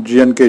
GNK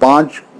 5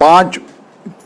5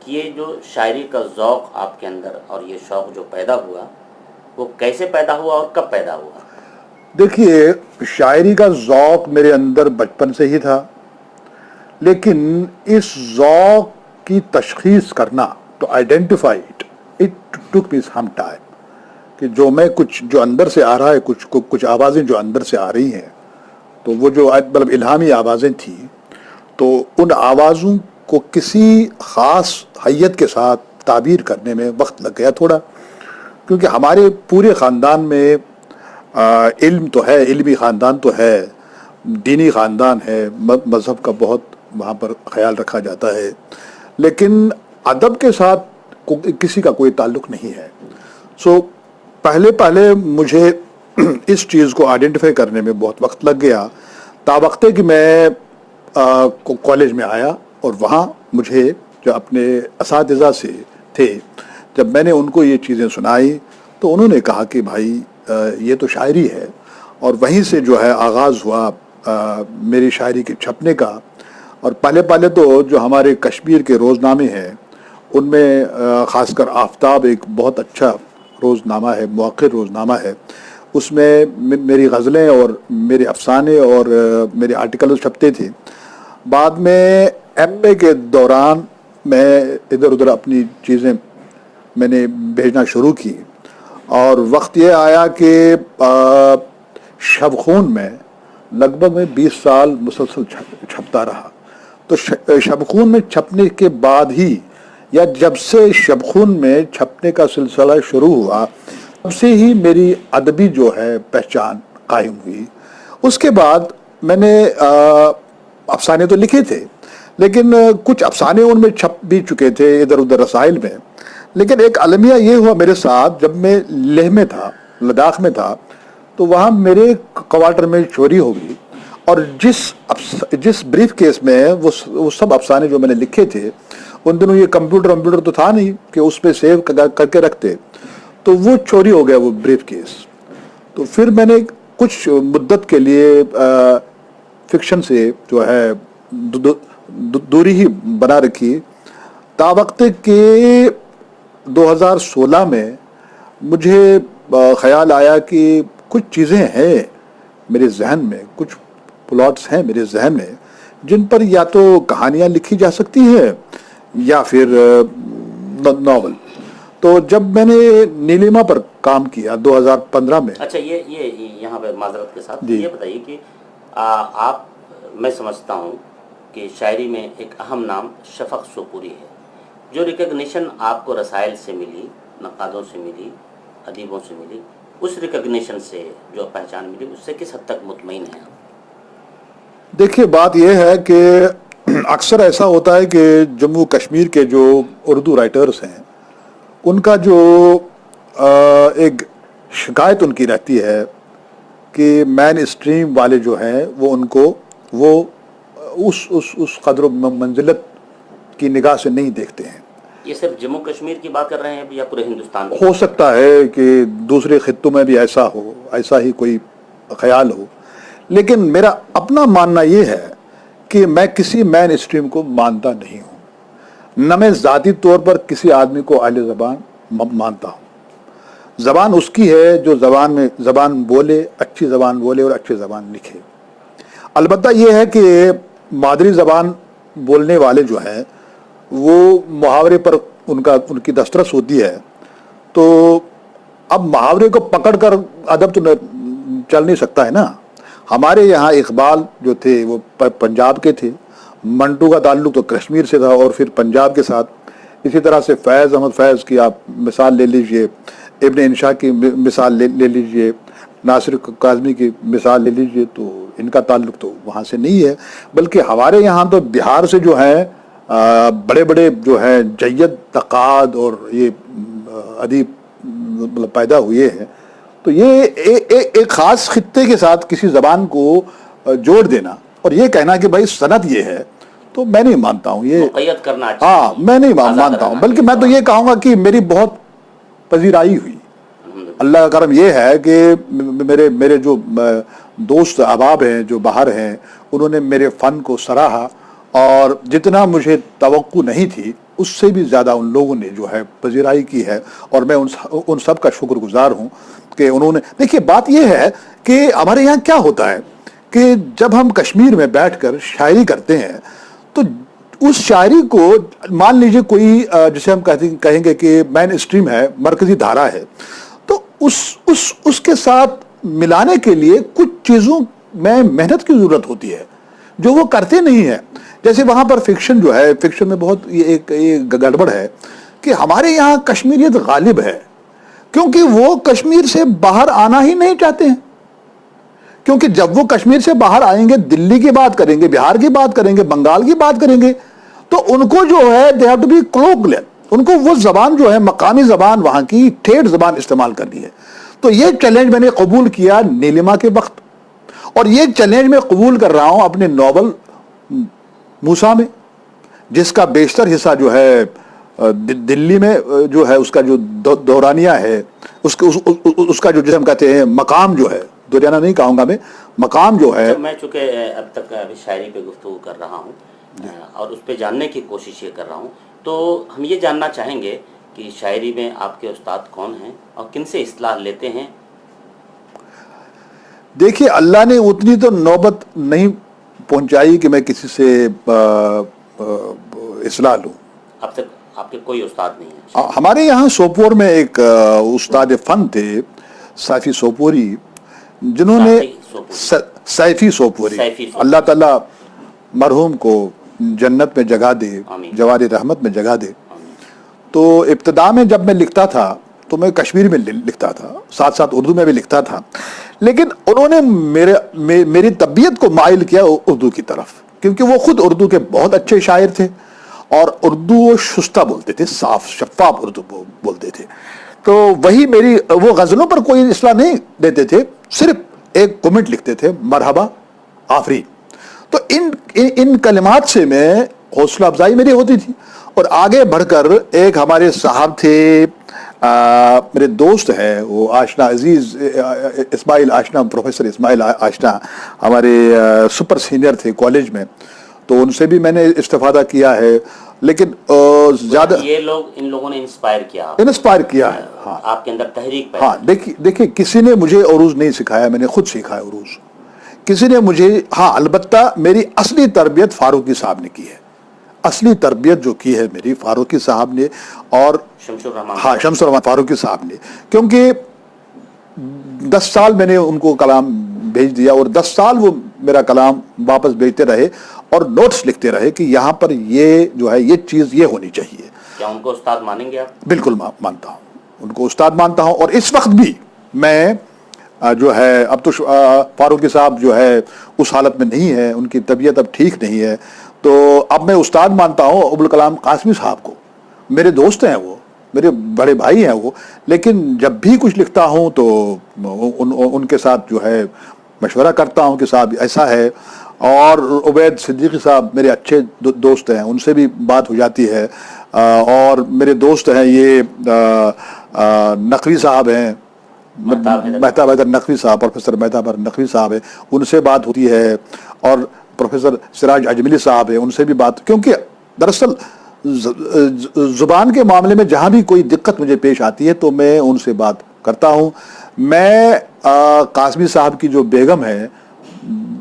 کہ یہ جو شاعری کا ذوق آپ کے اندر اور یہ شوق جو پیدا ہوا وہ کیسے پیدا ہوا اور کب پیدا ہوا؟ دیکھیے، شاعری کا ذوق میرے اندر بچپن سے ہی تھا، لیکن اس ذوق کی تشخیص کرنا، to identify it took me some time, کہ جو اندر سے آ رہا ہے، کچھ آوازیں جو اندر سے آ رہی ہیں، تو وہ جو مطلب الہامی آوازیں تھیں، تو ان آوازوں کو کسی خاص حیت کے ساتھ تعبیر کرنے میں وقت لگ گیا تھوڑا، کیونکہ ہمارے پورے خاندان میں علم تو ہے، علمی خاندان تو ہے، دینی خاندان ہے، مذہب کا بہت وہاں پر خیال رکھا جاتا ہے، لیکن ادب کے ساتھ کسی کا کوئی تعلق نہیں ہے۔ سو پہلے مجھے اس چیز کو آئیڈینٹیفائی کرنے میں بہت وقت لگ گیا، تا وقتے کہ میں کالج میں آیا، اور وہاں مجھے جو اپنے اساتذہ سے تھے، جب میں نے ان کو یہ چیزیں سنائی تو انہوں نے کہا کہ بھائی یہ تو شاعری ہے، اور وہیں سے جو ہے آغاز ہوا میری شاعری کے چھپنے کا۔ اور پہلے تو جو ہمارے کشمیر کے روزنامے ہیں ان میں خاص کر آفتاب ایک بہت اچھا روزنامہ ہے، موقر روزنامہ ہے، اس میں میری غزلیں اور میرے افسانے اور میرے آرٹیکل چھپتے تھے۔ بعد میں ایم اے کے دوران میں ادھر ادھر اپنی چیزیں میں نے بھیجنا شروع کی، اور وقت یہ آیا کہ شب خون میں لگ بھگ میں 20 سال مسلسل چھپتا رہا۔ تو شب خون میں چھپنے کے بعد ہی، یا جب سے شب خون میں چھپنے کا سلسلہ شروع ہوا، تب سے ہی میری ادبی جو ہے پہچان قائم ہوئی۔ اس کے بعد میں نے افسانے تو لکھے تھے، لیکن کچھ افسانے ان میں چھپ بھی چکے تھے ادھر ادھر رسائل میں، لیکن ایک المیہ یہ ہوا میرے ساتھ، جب میں لیہ میں تھا، لداخ میں تھا، تو وہاں میرے کوارٹر میں چوری ہو گئی، اور جس بریف کیس میں وہ سب افسانے جو میں نے لکھے تھے، ان دنوں یہ کمپیوٹر تو تھا نہیں کہ اس پہ سیو کر کے رکھتے، تو وہ چوری ہو گیا وہ بریف کیس۔ تو پھر میں نے کچھ مدت کے لیے فکشن سے جو ہے دوری ہی بنا رکھی، تا وقت کہ 2016 میں مجھے خیال آیا کہ کچھ چیزیں ہیں میرے ذہن میں، کچھ پلاٹس ہیں میرے ذہن میں، جن پر یا تو کہانیاں لکھی جا سکتی ہیں یا پھر ناول۔ تو جب میں نے نیلیما پر کام کیا 2015 میں۔ اچھا، یہ یہاں پہ معذرت کے ساتھ جی، یہ بتائیے کہ آپ، میں سمجھتا ہوں کہ شاعری میں ایک اہم نام شفق سوپوری ہے، جو ریکگنیشن آپ کو رسائل سے ملی، نقادوں سے ملی، ادیبوں سے ملی، اس ریکگنیشن سے جو پہچان ملی، اس سے کس حد تک مطمئن ہیں آپ؟ دیکھیے، بات یہ ہے کہ اکثر ایسا ہوتا ہے کہ جموں کشمیر کے جو اردو رائٹرز ہیں، ان کا جو ایک شکایت ان کی رہتی ہے کہ مین اسٹریم والے جو ہیں وہ ان کو اس قدر و منزلت کی نگاہ سے نہیں دیکھتے ہیں۔ یہ صرف جموں کشمیر کی بات کر رہے ہیں یا پورے ہندوستان کی؟ ہو سکتا ہے کہ دوسرے خطوں میں بھی ایسا ہی کوئی خیال ہو، لیکن میرا اپنا ماننا یہ ہے کہ میں کسی مین اسٹریم کو مانتا نہیں ہوں، نہ میں ذاتی طور پر کسی آدمی کو اہل زبان مانتا ہوں۔ زبان اس کی ہے جو زبان بولے، اچھی زبان بولے اور اچھی زبان لکھے۔ البتہ یہ ہے کہ مادری زبان بولنے والے جو ہیں وہ محاورے پر ان کی دسترس ہوتی ہے، تو اب محاورے کو پکڑ کر ادب تو چل نہیں سکتا ہے نا۔ ہمارے یہاں اقبال جو تھے وہ پنجاب کے تھے، منٹو کا تعلق تو کشمیر سے تھا اور پھر پنجاب کے ساتھ۔ اسی طرح سے فیض احمد فیض کی آپ مثال لے لیجئے، ابن انشا کی مثال لے لیجئے، ناصر کاظمی کی مثال لے لیجئے، تو ان کا تعلق تو وہاں سے نہیں ہے، بلکہ ہمارے یہاں تو بہار سے جو ہیں بڑے بڑے جو ہیں جید تقاد اور یہ ادیب پیدا ہوئے ہیں۔ تو یہ ایک خاص خطے کے ساتھ کسی زبان کو جوڑ دینا اور یہ کہنا کہ بھائی سند یہ ہے، تو میں نہیں مانتا ہوں یہ مقید کرنا۔ ہاں، میں نہیں مانتا ہوں، بلکہ میں تو یہ کہوں گا کہ میری بہت پذیرائی ہوئی۔ اللہ کا کرم یہ ہے کہ میرے جو دوست احباب ہیں جو باہر ہیں، انہوں نے میرے فن کو سراہا، اور جتنا مجھے توقع نہیں تھی اس سے بھی زیادہ ان لوگوں نے جو ہے پذیرائی کی ہے، اور میں ان سب کا شکر گزار ہوں کہ انہوں نے. دیکھیے بات یہ ہے کہ ہمارے یہاں کیا ہوتا ہے کہ جب ہم کشمیر میں بیٹھ کر شاعری کرتے ہیں تو اس شاعری کو مان لیجئے کوئی جسے ہم کہیں گے کہ مین اسٹریم ہے، مرکزی دھارا ہے، تو اس کے ساتھ ملانے کے لیے کچھ چیزوں میں محنت کی ضرورت ہوتی ہے جو وہ کرتے نہیں ہیں. جیسے وہاں پر فکشن جو ہے، فکشن میں بہت ایک گڑبڑ ہے کہ ہمارے یہاں کشمیریت غالب ہے کیونکہ وہ کشمیر سے باہر آنا ہی نہیں چاہتے ہیں. کیونکہ جب وہ کشمیر سے باہر آئیں گے، دلی کی بات کریں گے، بہار کی بات کریں گے، بنگال کی بات کریں گے، تو ان کو جو ہے they have to be colloquial, ان کو وہ زبان جو ہے مقامی زبان، وہاں کی ٹھیٹھ زبان استعمال کرنی ہے. تو یہ چیلنج میں نے قبول کیا نیلما کے وقت، اور یہ چیلنج میں قبول کر رہا ہوں اپنے ناول موسیٰ میں، جس کا بیشتر حصہ جو ہے دلی میں جو ہے اس کا جو دورانیہ ہے، اس کا جو جسے ہم کہتے ہیں مقام جو ہے، دورانیہ نہیں کہوں گا میں، مقام جو ہے. میں چونکہ اب تک ابھی شاعری پہ گفتگو کر رہا ہوں اور اس پہ جاننے کی کوشش یہ کر رہا ہوں، تو ہم یہ جاننا چاہیں گے کہ شاعری میں آپ کے استاد کون ہیں اور کن سے اصلاح لیتے ہیں؟ دیکھیے اللہ نے اتنی تو نوبت نہیں پہنچائی کہ میں کسی سے اصلاح لوں. اب تک آپ کے کوئی استاد نہیں ہے؟ ہمارے یہاں سوپور میں ایک استاد فن تھے، سیفی سوپوری، جنہوں نے سیفی سوپوری، اللہ تعالیٰ مرحوم کو جنت میں جگہ دے، جوار رحمت میں جگہ دے. تو ابتدا میں جب میں لکھتا تھا تو میں کشمیری میں لکھتا تھا، ساتھ ساتھ اردو میں بھی لکھتا تھا، لیکن انہوں نے میری طبیعت کو مائل کیا اردو کی طرف، کیونکہ وہ خود اردو کے بہت اچھے شاعر تھے اور اردو وہ شستہ بولتے تھے، صاف شفاف اردو بولتے تھے. تو وہی میری، وہ غزلوں پر کوئی اصلاح نہیں دیتے تھے، صرف ایک کومنٹ لکھتے تھے، مرحبا آفری. تو ان کلمات سے میں حوصلہ افزائی میری ہوتی تھی. اور آگے بڑھ کر ایک ہمارے صاحب تھے، میرے دوست ہیں، وہ آشنا عزیز اسماعیل آشنا، پروفیسر اسماعیل آشنا، ہمارے سپر سینئر تھے کالج میں، تو ان سے بھی میں نے استفادہ کیا ہے. لیکن زیادہ یہ لوگ، ان لوگوں نے انسپائر کیا ہے. ہاں، آپ کے اندر تحریک پیدا. ہاں دیکھیے کسی نے مجھے عروض نہیں سکھایا، میں نے خود سیکھا ہے عروض. کسی نے مجھے، ہاں البتہ میری اصلی تربیت فاروقی صاحب نے کی ہے. اصلی تربیت جو کی ہے میری فاروقی صاحب نے، اور شمس الرحمان، ہاں شمس الرحمان فاروقی صاحب نے، کیونکہ 10 سال میں نے ان کو کلام بھیج دیا اور 10 سال وہ میرا کلام واپس بھیجتے رہے اور نوٹس لکھتے رہے کہ یہاں پر یہ جو ہے یہ چیز یہ ہونی چاہیے. کیا ان کو استاد مانیں گے آپ؟ بالکل مانتا ہوں، ان کو استاد مانتا ہوں. اور اس وقت بھی میں جو ہے، اب تو فاروقی صاحب جو ہے اس حالت میں نہیں ہے، ان کی طبیعت اب ٹھیک نہیں ہے، تو اب میں استاد مانتا ہوں ابوالکلام قاسمی صاحب کو. میرے دوست ہیں، وہ میرے بڑے بھائی ہیں وہ، لیکن جب بھی کچھ لکھتا ہوں تو ان کے ساتھ جو ہے مشورہ کرتا ہوں کہ صاحب ایسا ہے. اور عبید صدیقی صاحب میرے اچھے دوست ہیں، ان سے بھی بات ہو جاتی ہے. اور میرے دوست ہیں یہ نقوی صاحب ہیں، مہتاب حیدر نقوی صاحب، پروفیسر مہتاب حیدر نقوی صاحب ہیں، ان سے بات ہوتی ہے. اور پروفیسر سراج اجملی صاحب ہیں، ان سے بھی بات، کیونکہ دراصل زبان کے معاملے میں جہاں بھی کوئی دقت مجھے پیش آتی ہے تو میں ان سے بات کرتا ہوں. میں قاسمی صاحب کی جو بیگم ہے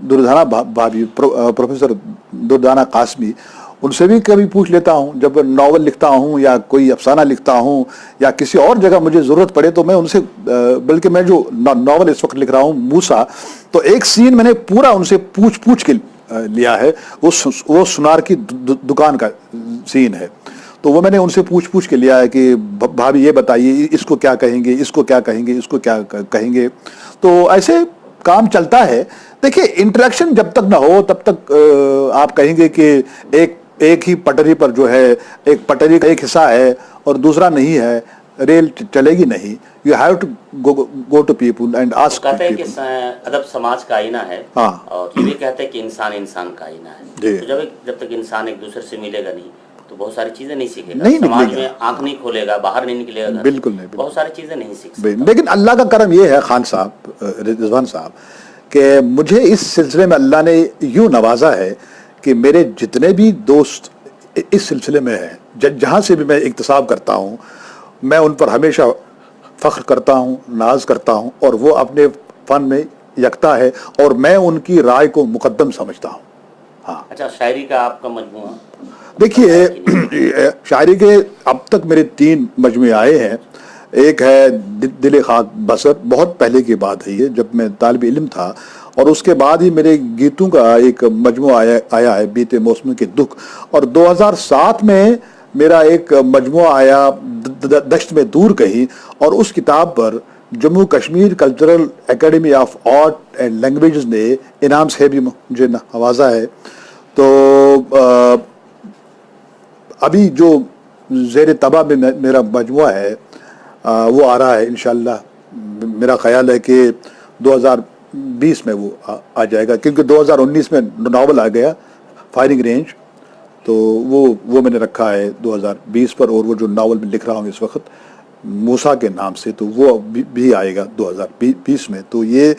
دردانہ بھابھی، پروفیسر دردانہ قاسمی، ان سے بھی کبھی پوچھ لیتا ہوں. جب ناول لکھتا ہوں یا کوئی افسانہ لکھتا ہوں یا کسی اور جگہ مجھے ضرورت پڑے تو میں ان سے، بلکہ میں جو ناول اس وقت لکھ رہا ہوں موسیٰ، تو ایک سین میں نے پورا ان سے پوچھ کے لیا ہے. وہ سنار کی دکان کا سین ہے، تو وہ میں نے ان سے پوچھ کے لیا ہے کہ بھابھی یہ بتائیے اس کو کیا کہیں گے، اس کو کیا کہیں گے، اس کو کیا کہیں گے. تو ایسے کام چلتا ہے. دیکھیے انٹریکشن جب تک نہ ہو تب تک آپ کہیں گے کہ ایک ہی پٹری پر جو ہے، ایک پٹری کا ایک حصہ ہے اور دوسرا نہیں ہے، ریل چلے گی نہیں. You have to go to people and ask people. کہتے ہیں کہ ادب سماج کا آئینہ ہے، اور یہ بھی کہتے ہیں کہ انسان کا آئینہ ہے. تو جب تک انسان ایک دوسرے سے ملے گا نہیں تو بہت ساری چیزیں نہیں سیکھے گا، سماج میں آنکھ نہیں کھولے گا، باہر نہیں نکلے گا، بالکل نہیں، بہت ساری چیزیں نہیں سیکھ سکتا. لیکن اللہ کا کرم یہ ہے خان صاحب، رضوان صاحب، کہ مجھے اس سلسلے میں اللہ نے یوں نوازا ہے کہ میرے جتنے بھی دوست اس سلسلے میں ہیں جہاں سے بھی میں اکتساب کرتا ہوں میں ان پر ہمیشہ فخر کرتا ہوں، ناز کرتا ہوں، اور وہ اپنے فن میں یکتا ہے اور میں ان کی رائے کو مقدم سمجھتا ہوں۔ ہاں اچھا، شاعری کا آپ کا مجموعہ دیکھیے، شاعری کے اب تک میرے 3 مجموعے آئے ہیں۔ ایک ہے دل خاک بسر، بہت پہلے کی بات ہے یہ، جب میں طالب علم تھا، اور اس کے بعد ہی میرے گیتوں کا ایک مجموعہ آیا ہے بیتے موسم کے دکھ، اور 2007 میں میرا ایک مجموعہ آیا دشت میں دور کہیں، اور اس کتاب پر Jammu Kashmir cultural academy of art and languages نے انعام سے بھی مجھے نوازا ہے۔ تو ابھی جو زیر طبع میں میرا مجموعہ ہے وہ آ رہا ہے انشاءاللہ۔ میرا خیال ہے کہ 2020 میں وہ آ جائے گا، کیونکہ 2019 میں ناول آ گیا فائرنگ رینج، تو وہ میں نے رکھا ہے 2020 پر، اور وہ جو ناول میں لکھ رہا ہوں اس وقت موسیٰ کے نام سے، تو وہ بھی آئے گا 2020 میں۔ تو یہ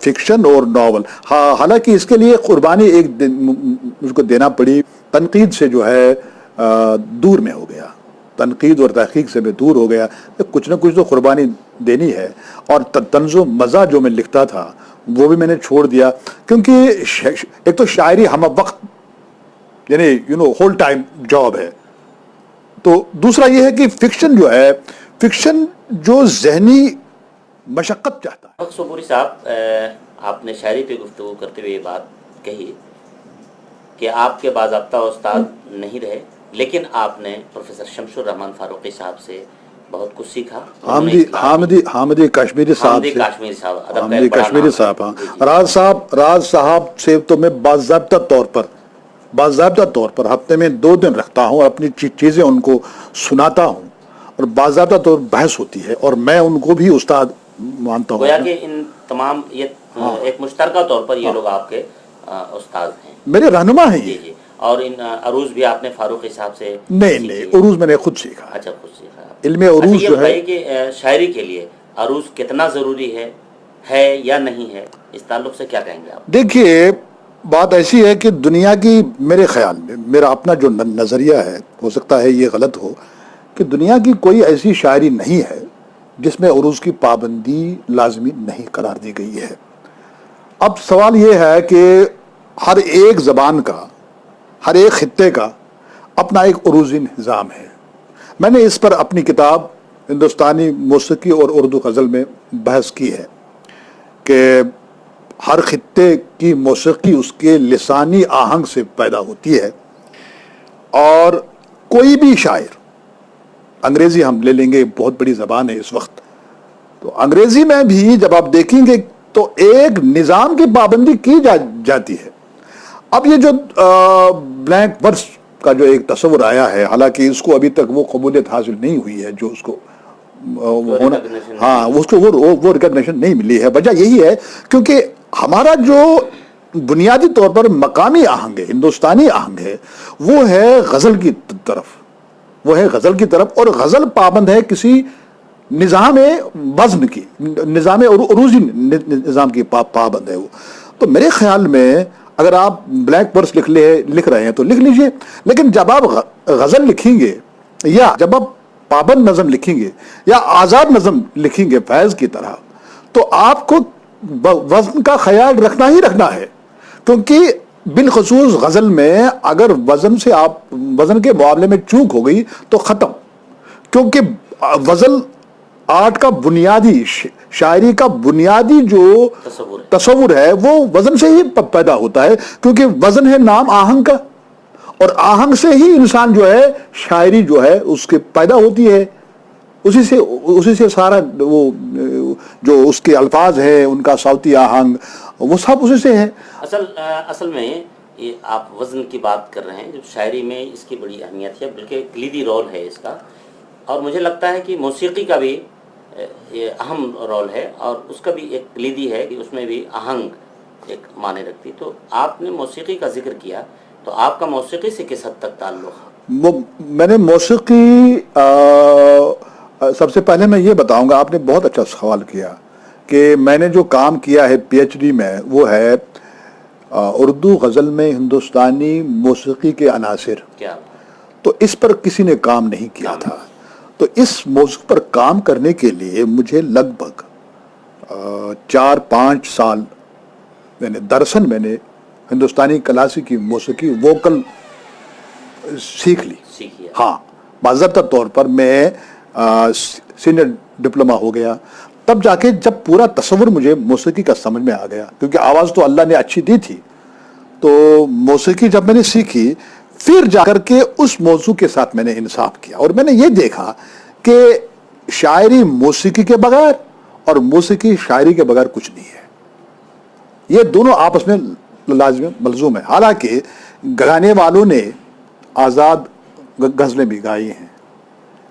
فکشن اور ناول، حالانکہ اس کے لیے قربانی ایک مجھ کو دینا پڑی، تنقید سے جو ہے دور میں ہو گیا، تنقید اور تحقیق سے میں دور ہو گیا، کچھ نہ کچھ تو قربانی دینی ہے، اور طنز و مزاح جو میں لکھتا تھا وہ بھی میں نے چھوڑ دیا، کیونکہ ایک تو شاعری ہم وقت یعنی ہول ٹائم جاب ہے، تو دوسرا یہ ہے کہ فکشن جو ہے، فکشن جو ذہنی مشقت چاہتا ہے۔ صبوری صاحب، آپ نے شاعری پہ گفتگو کرتے ہوئے یہ بات کہی کہ آپ کے باضابطہ استاد نہیں رہے، لیکن آپ نے پروفیسر شمس الرحمان فاروقی صاحب سے بہت کچھ سیکھا۔ حامدی کشمیری صاحب سے، حامدی کشمیری صاحب، ہاں، راز صاحب سے تو میں باضابطہ طور پر ہفتے میں 2 دن رکھتا ہوں، اپنی چیزیں ان کو سناتا ہوں، اور باضابطہ طور بحث ہوتی ہے، اور میں ان کو بھی استاد مانتا ہوں۔ گویا کہ ان تمام یہ ایک مشترکہ طور پر یہ لوگ آپ کے استاد ہیں، میرے رہنما ہیں یہ۔ جی، اور ان عروض بھی آپ نے فاروقی صاحب سے؟ نہیں، عروض میں نے خود سیکھا۔ اچھا، خود سیکھا۔ علم عروض جو ہے، کہ شاعری کے لیے عروض کتنا ضروری ہے یا نہیں ہے، اس تعلق سے کیا کہیں گے آپ؟ دیکھیے، بات ایسی ہے کہ دنیا کی، میرے خیال میں، میرا اپنا جو نظریہ ہے، ہو سکتا ہے یہ غلط ہو، کہ دنیا کی کوئی ایسی شاعری نہیں ہے جس میں عروض کی پابندی لازمی نہیں قرار دی گئی ہے۔ اب سوال یہ ہے کہ ہر ایک زبان کا، ہر ایک خطے کا اپنا ایک عروضی نظام ہے۔ میں نے اس پر اپنی کتاب ہندوستانی موسیقی اور اردو غزل میں بحث کی ہے کہ ہر خطے کی موسیقی اس کے لسانی آہنگ سے پیدا ہوتی ہے، اور کوئی بھی شاعر، انگریزی ہم لے لیں گے، بہت بڑی زبان ہے اس وقت، تو انگریزی میں بھی جب آپ دیکھیں گے تو ایک نظام کی پابندی کی جاتی ہے۔ اب یہ جو بلینک ورس کا جو ایک تصور آیا ہے، حالانکہ اس کو ابھی تک وہ قبولیت حاصل نہیں ہوئی ہے جو اس کو ہونا، ہاں، اس کو وہ ریکگنیشن نہیں ملی ہے۔ وجہ یہی ہے کیونکہ ہمارا جو بنیادی طور پر مقامی آہنگ ہے، ہندوستانی آہنگ ہے، وہ ہے غزل کی طرف، اور غزل پابند ہے کسی نظام وزن کی، نظام عروضی نظام کی پابند ہے وہ۔ تو میرے خیال میں اگر آپ بلیک ورس لکھ رہے ہیں تو لکھ لیجئے، لیکن جب آپ غزل لکھیں گے، یا جب آپ پابند نظم لکھیں گے، یا آزاد نظم لکھیں گے فیض کی طرح، تو آپ کو وزن کا خیال رکھنا ہی رکھنا ہے، کیونکہ بالخصوص غزل میں اگر وزن کے معاملے میں چوک ہو گئی تو ختم، کیونکہ غزل آرٹ کا بنیادی، شاعری کا بنیادی جو تصور ہے وہ وزن سے ہی پیدا ہوتا ہے، کیونکہ وزن ہے نام آہنگ کا، اور آہنگ سے ہی انسان جو ہے، شاعری جو ہے اس کے پیدا ہوتی ہے، اسی سے سارا وہ جو اس کے الفاظ ہیں، ان کا صوتی آہنگ، وہ سب اسی سے ہے۔ اصل میں یہ آپ وزن کی بات کر رہے ہیں، جو شاعری میں اس کی بڑی اہمیت ہے، بلکہ کلیدی رول ہے اس کا، اور مجھے لگتا ہے کہ موسیقی کا بھی یہ اہم رول ہے، اور اس کا بھی ایک کلیدی ہے کہ اس میں بھی آہنگ ایک معنی رکھتی۔ تو آپ نے موسیقی کا ذکر کیا، تو آپ کا موسیقی سے کس حد تک تعلق ہے؟ میں نے موسیقی، سب سے پہلے میں یہ بتاؤں گا، آپ نے بہت اچھا سوال کیا کہ میں نے جو کام کیا ہے پی ایچ ڈی میں، وہ ہے اردو غزل میں ہندوستانی موسیقی کے عناصر۔ کیا؟ تو اس پر کسی نے کام نہیں کیا تھا. تو اس موضوع پر کام کرنے کے لیے مجھے لگ بھگ 4-5 سال دراصل میں نے ہندوستانی کلاسیکی موسیقی ووکل سیکھ لی. ہاں باضابطہ طور پر میں سینئر ڈپلوما ہو گیا. تب جا کے جب پورا تصور مجھے موسیقی کا سمجھ میں آ گیا, کیونکہ آواز تو اللہ نے اچھی دی تھی, تو موسیقی جب میں نے سیکھی پھر جا کر کے اس موضوع کے ساتھ میں نے انصاف کیا, اور میں نے یہ دیکھا کہ شاعری موسیقی کے بغیر اور موسیقی شاعری کے بغیر کچھ نہیں ہے. یہ دونوں آپس میں لازم ملزوم ہے. حالانکہ گانے والوں نے آزاد غزلیں بھی گائی ہیں,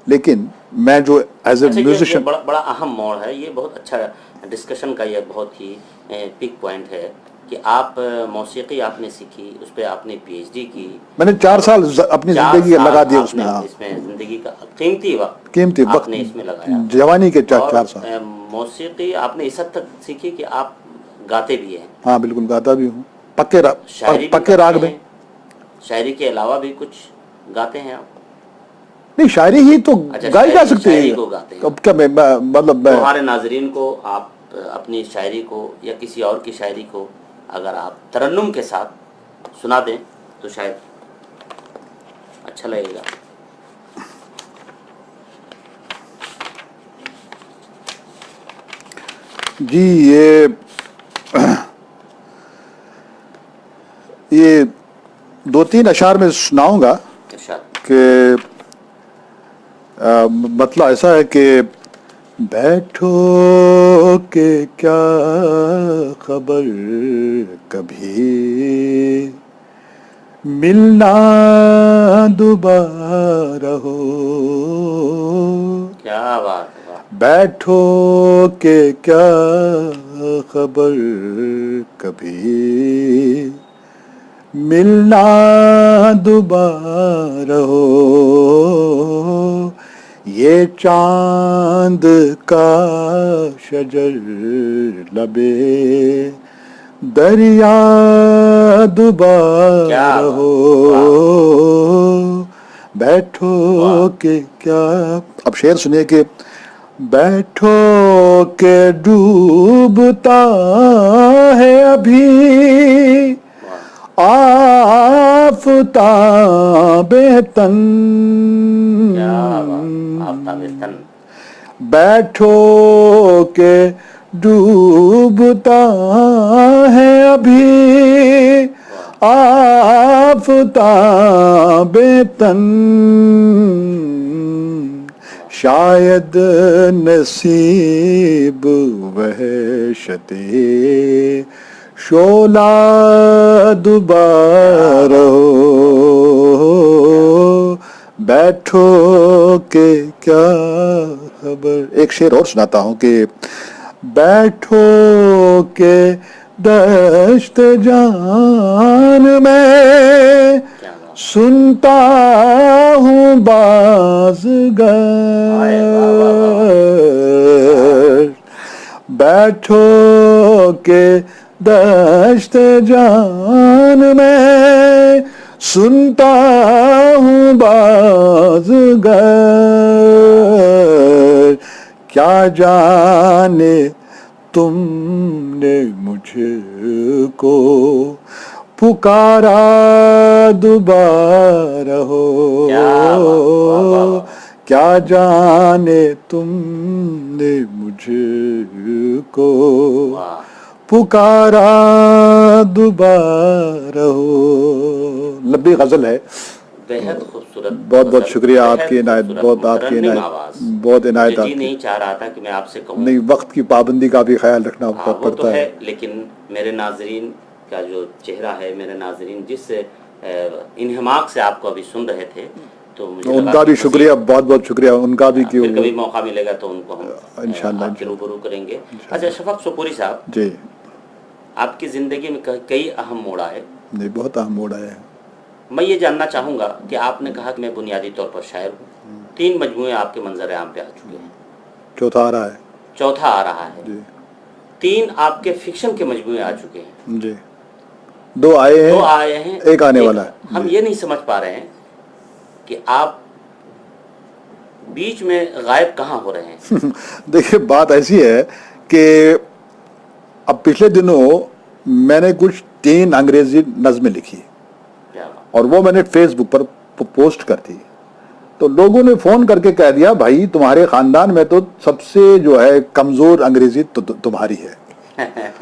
لیکن میں جو ایز اے میوزیشین, بڑا اہم موڑ ہے یہ, بہت اچھا ڈسکشن کا یہ بہت ہی پک پوائنٹ ہے کہ آپ موسیقی آپ نے سیکھی, اس پہ آپ نے پی ایچ ڈی کی. میں نے 4 سال اپنی زندگی لگا دی اس میں. اس میں زندگی کا قیمتی وقت آپ نے اس میں لگایا, جوانی کے 4 سال. موسیقی آپ نے اس حد تک سیکھی کہ آپ گاتے بھی ہیں. ہاں بالکل گاتا بھی ہوں, پکے راگ میں. شاعری کے علاوہ بھی کچھ گاتے ہیں آپ؟ نہیں, شاعری ہی تو گائی جا سکتی ہے. اب کیا مطلب ہمارے ناظرین کو آپ اپنی شاعری کو یا کسی اور کی شاعری کو اگر آپ ترنم کے ساتھ سنا دیں تو شاید اچھا لگے گا. جی یہ 2-3 اشعار میں سناؤں گا کہ مطلب ایسا ہے کہ بیٹھو کہ کیا خبر کبھی ملنا دوبارہ ہو. کیا بات ہے. بیٹھو کہ کیا خبر کبھی ملنا دوبارہ ہو. یہ چاند کا شجر لبے دریا دوبارہ ہو. بیٹھو کہ کیا, اب شعر سنیے کہ بیٹھو کہ ڈوبتا ہے ابھی آفتاب تن. بیٹھو کہ ڈوبتا ہے ابھی آفتاب تن. شاید نصیب وحشت شعلہ دوبارہ ہو. بیٹھو کہ کیا خبر. ایک شعر اور سناتا ہوں کہ بیٹھو کہ دشت جان میں سنتا ہوں بازگر. بیٹھو کہ دشت جان میں سنتا ہوں بازگر. کیا جانے تم نے مجھ کو پکارا دوبارہ ہو. کیا جانے تم نے مجھ کو پکارا دوبارہ ہو. لبی غزل ہے, بہت خوبصورت. بہت شکریہ آپ کی عنایت, بہت آپ کی عنایت, بہت عنایت. جی نہیں چاہ رہا تھا کہ میں آپ سے کہوں, نہیں وقت کی پابندی کا بھی خیال رکھنا پڑتا ہے. لیکن میرے ناظرین کا جو چہرہ ہے, میرے ناظرین جس انہماک سے آپ کو ابھی سن رہے تھے, تو ان کا بھی شکریہ, بہت بہت شکریہ ان کا بھی. پھر کبھی موقع ملے گا تو ان کو ہم انشاءاللہ آپ کے روبرو کریں گے. اچھا شفق سپوری صاحب, جی آپ کی زندگی میں کئی اہم موڑ آئے. جی بہت اہم موڑ آئے. میں یہ جاننا چاہوں گا کہ آپ نے کہا کہ میں بنیادی طور پر شاعر ہوں. 3 مجموعے آپ کے منظر عام پہ آ چکے ہیں, چوتھا آ رہا ہے. چوتھا آ رہا ہے. جی 3 آپ کے فکشن کے مجموعے آ چکے ہیں. جی 2 آئے ہیں, 2 آئے ہیں, ایک آنے والا ہے. ہم یہ نہیں سمجھ پا رہے ہیں کہ آپ بیچ میں غائب کہاں ہو رہے ہیں؟ دیکھیے بات ایسی ہے کہ اب پچھلے دنوں میں نے کچھ 3 انگریزی نظمیں لکھی اور وہ میں نے فیس بک پر پوسٹ کر دی، تو لوگوں نے فون کر کے کہہ دیا بھائی تمہارے خاندان میں تو سب سے جو ہے کمزور انگریزی تمہاری ہے،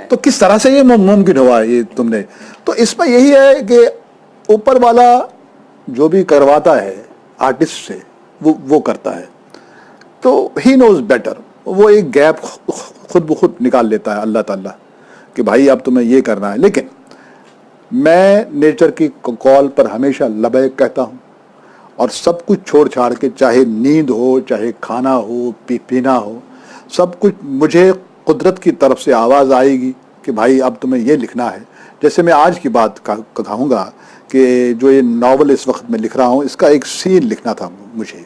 تو کس طرح سے یہ ممکن ہوا یہ تم نے؟ تو اس میں یہی ہے کہ اوپر والا جو بھی کرواتا ہے آرٹسٹ سے وہ کرتا ہے، تو ہی نوز بیٹر، وہ ایک گیپ خود بخود نکال لیتا ہے اللہ تعالیٰ کہ بھائی اب تمہیں یہ کرنا ہے۔ لیکن میں نیچر کی کال پر ہمیشہ لبیک کہتا ہوں، اور سب کچھ چھوڑ چھاڑ کے، چاہے نیند ہو، چاہے کھانا ہو، پینا ہو، سب کچھ مجھے قدرت کی طرف سے آواز آئے گی کہ بھائی اب تمہیں یہ لکھنا ہے۔ جیسے میں آج کی بات کہوں گا کہ جو یہ ناول اس وقت میں لکھ رہا ہوں، اس کا ایک سین لکھنا تھا مجھے،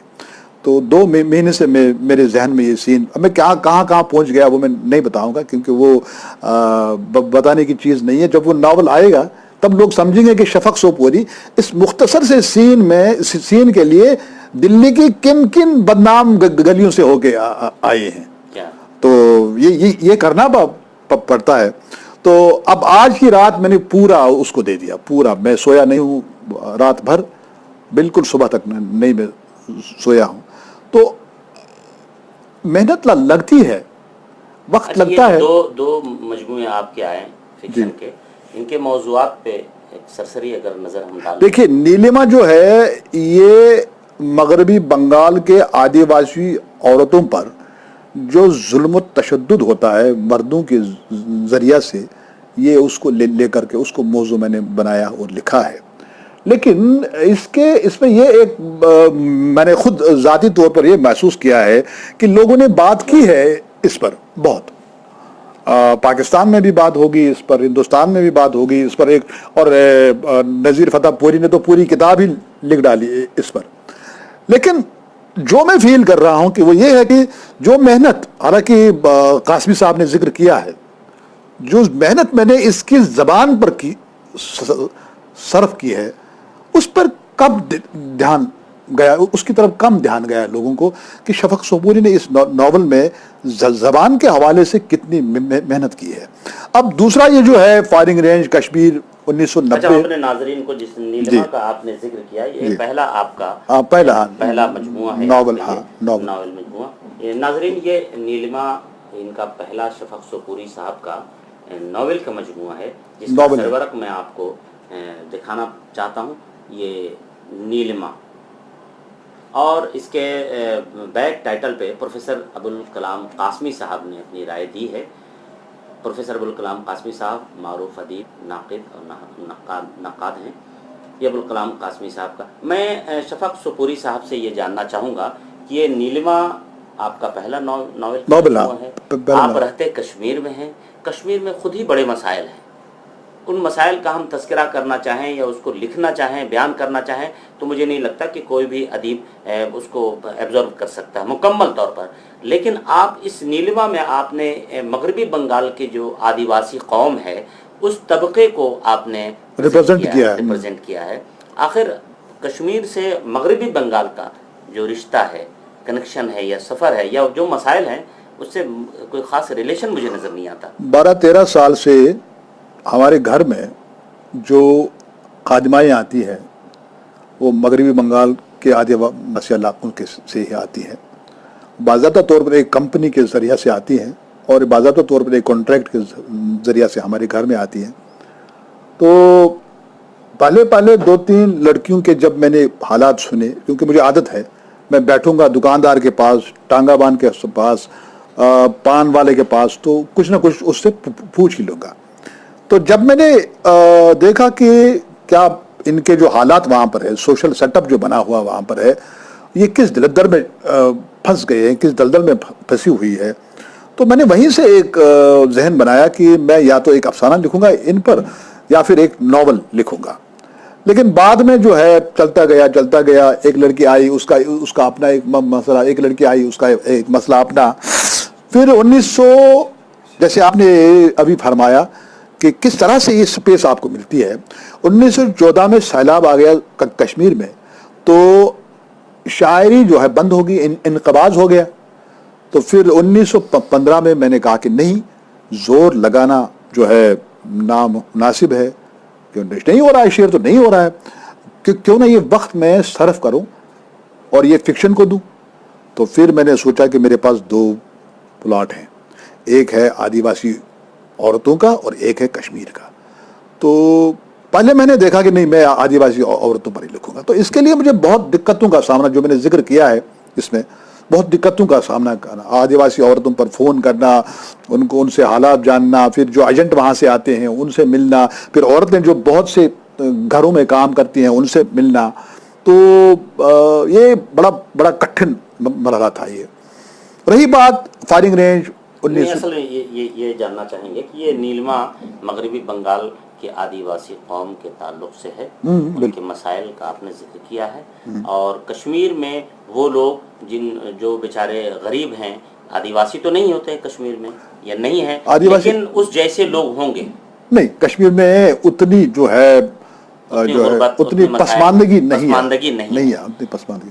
تو 2 مہینے سے میرے ذہن میں یہ سین، اب میں کہاں پہنچ گیا وہ میں نہیں بتاؤں گا کیونکہ وہ بتانے کی چیز نہیں ہے۔ جب وہ ناول آئے گا تب لوگ سمجھیں گے کہ شفق سوپوری اس مختصر سے سین کے لیے دلی کی کن بدنام گلیوں سے ہو کے آئے ہیں، تو یہ کرنا پڑتا ہے۔ تو اب آج کی رات میں نے پورا اس کو دے دیا، پورا، میں سویا نہیں ہوں رات بھر، بالکل صبح تک نہیں میں سویا ہوں، تو محنت لگتی ہے، وقت لگتا ہے۔ دو مجموعے آپ کے آئے فکشن کے، ان کے موضوعات پہ ایک سرسری اگر نظر ہم ڈالیں۔ دیکھیے نیلما جو ہے یہ مغربی بنگال کے آدیواسی عورتوں پر جو ظلم و تشدد ہوتا ہے مردوں کے ذریعہ سے، یہ اس کو لے کر کے اس کو موضوع میں نے بنایا اور لکھا ہے۔ لیکن اس میں یہ ایک میں نے خود ذاتی طور پر یہ محسوس کیا ہے کہ لوگوں نے بات کی ہے اس پر بہت، پاکستان میں بھی بات ہوگی اس پر، ہندوستان میں بھی بات ہوگی اس پر، اور نذیر فتح پوری نے تو پوری کتاب ہی لکھ ڈالی اس پر۔ لیکن جو میں فیل کر رہا ہوں کہ وہ یہ ہے کہ جو محنت، حالانکہ قاسمی صاحب نے ذکر کیا ہے، جو محنت میں نے اس کی زبان پر کی صرف کی ہے، اس پر کب دھیان گیا، اس کی طرف کم دھیان گیا لوگوں کو کہ شفق سوپوری نے اس ناول میں زبان کے حوالے سے کتنی محنت کی ہے۔ اب دوسرا یہ جو ہے فائرنگ رینج کشمیر 1990، اچھا اپنے ناظرین کو جس نیلما کا آپ نے ذکر کیا، یہ پہلا آپ کا پہلا مجموعہ ہے، ناول مجموعہ۔ ناظرین یہ نیلما ان کا پہلا شفق سوپوری صاحب کا ناول کا مجموعہ ہے، جس کا سرورق میں آپ کو دکھانا چاہتا ہوں، یہ نیلما، اور اس کے بیک ٹائٹل پہ پروفیسر ابوالکلام قاسمی صاحب نے اپنی رائے دی ہے۔ پروفیسر ابوالکلام قاسمی صاحب معروف ادیب، ناقد اور نقاد ہیں۔ یہ ابوالکلام قاسمی صاحب کا، میں شفق سوپوری صاحب سے یہ جاننا چاہوں گا کہ یہ نیلما آپ کا پہلا ناول ہے، آپ رہتے کشمیر میں ہیں، کشمیر میں خود ہی بڑے مسائل ہیں، ان مسائل کا ہم تذکرہ کرنا چاہیں یا اس کو لکھنا چاہیں، بیان کرنا چاہیں، تو مجھے نہیں لگتا کہ کوئی بھی ادیب اس کو ایبزارو کر سکتا ہے مکمل طور پر۔ لیکن آپ اس نیلما میں آپ نے مغربی بنگال کے جو آدیواسی قوم ہے اس طبقے کو آپ نے ریپرزینٹ کیا ہے۔ آخر کشمیر سے مغربی بنگال کا جو رشتہ ہے، کنیکشن ہے یا سفر ہے یا جو مسائل ہیں، اس سے کوئی خاص ریلیشن مجھے نظر نہیں آتا۔ 12-13 سال سے ہمارے گھر میں جو خادمائیں آتی ہیں وہ مغربی بنگال کے آدیواسی علاقوں کے سے ہی آتی ہیں، باضابطہ طور پر ایک کمپنی کے ذریعہ سے آتی ہیں اور باضابطہ طور پر ایک کانٹریکٹ کے ذریعہ سے ہمارے گھر میں آتی ہیں۔ تو پہلے 2-3 لڑکیوں کے جب میں نے حالات سنے، کیونکہ مجھے عادت ہے میں بیٹھوں گا دکاندار کے پاس، ٹانگا بان کے پاس، پان والے کے پاس، تو کچھ نہ کچھ اس سے پوچھ ہی لوں گا۔ تو جب میں نے دیکھا کہ کیا ان کے جو حالات وہاں پر ہے، سوشل سیٹ اپ جو بنا ہوا وہاں پر ہے، یہ کس دلدل میں پھنس گئے ہیں، کس دلدل میں پھنسی ہوئی ہے، تو میں نے وہیں سے ایک ذہن بنایا کہ میں یا تو ایک افسانہ لکھوں گا ان پر یا پھر ایک ناول لکھوں گا۔ لیکن بعد میں جو ہے چلتا گیا، ایک لڑکی آئی اس کا اپنا ایک مسئلہ، ایک لڑکی آئی اس کا ایک مسئلہ اپنا، پھر 1900 جیسے آپ نے ابھی فرمایا کہ کس طرح سے یہ سپیس آپ کو ملتی ہے، 1914 میں سیلاب آ گیا کشمیر میں، تو شاعری جو ہے بند ہوگی، انقباض ہو گیا. تو پھر 1915 میں نے کہا کہ نہیں، زور لگانا جو ہے نامناسب ہے، کہ نہیں ہو رہا ہے، شعر تو نہیں ہو رہا ہے، کیوں نہ یہ وقت میں صرف کروں اور یہ فکشن کو دوں. تو پھر میں نے سوچا کہ میرے پاس 2 پلاٹ ہیں، ایک ہے آدیواسی عورتوں کا اور ایک ہے کشمیر کا. تو پہلے میں نے دیکھا کہ نہیں، میں آدیواسی عورتوں پر ہی لکھوں گا. تو اس کے لیے مجھے بہت دقتوں کا سامنا، جو میں نے ذکر کیا ہے اس میں، بہت دقتوں کا سامنا کرنا. آدیواسی عورتوں پر فون کرنا، ان سے حالات جاننا، پھر جو ایجنٹ وہاں سے آتے ہیں ان سے ملنا، پھر عورتیں جو بہت سے گھروں میں کام کرتی ہیں ان سے ملنا. تو یہ بڑا کٹھن مرحلہ تھا. یہ رہی بات فائرنگ رینج اصل میں یہ جاننا چاہیں گے کہ یہ نیلما مغربی بنگال کے آدیواسی قوم کے تعلق سے ہے، ان کے مسائل کا آپ نے ذکر کیا ہے، اور کشمیر میں وہ لوگ جو بیچارے غریب ہیں، آدیواسی تو نہیں ہوتے کشمیر میں یا نہیں ہے، لیکن اس جیسے لوگ ہوں گے. نہیں، کشمیر میں اتنی جو ہے اتنی پسماندگی نہیں ہے.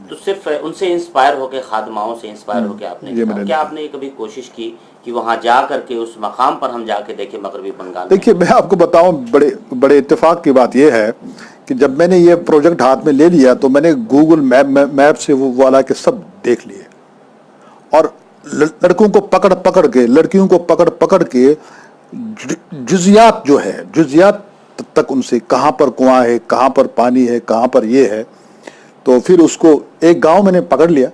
تو صرف ان سے انسپائر ہو کے، خادماؤں سے انسپائر ہو کے آپ نے کیا آپ نے کبھی کوشش کی کہ وہاں جا کر کے اس مقام پر ہم جا کے دیکھیں مغربی بنگال میں؟ دیکھیے، میں آپ کو بتاؤں، بڑے اتفاق کی بات یہ ہے کہ جب میں نے یہ پروجیکٹ ہاتھ میں لے لیا تو میں نے گوگل میپ سے وہ والا کے سب دیکھ لیے، اور لڑکوں کو پکڑ کے، لڑکیوں کو پکڑ کے جزیات جو ہے، جزیات تک ان سے، کہاں پر کنواں ہے، کہاں پر پانی ہے، کہاں پر یہ ہے. تو پھر اس کو ایک گاؤں میں نے پکڑ لیا.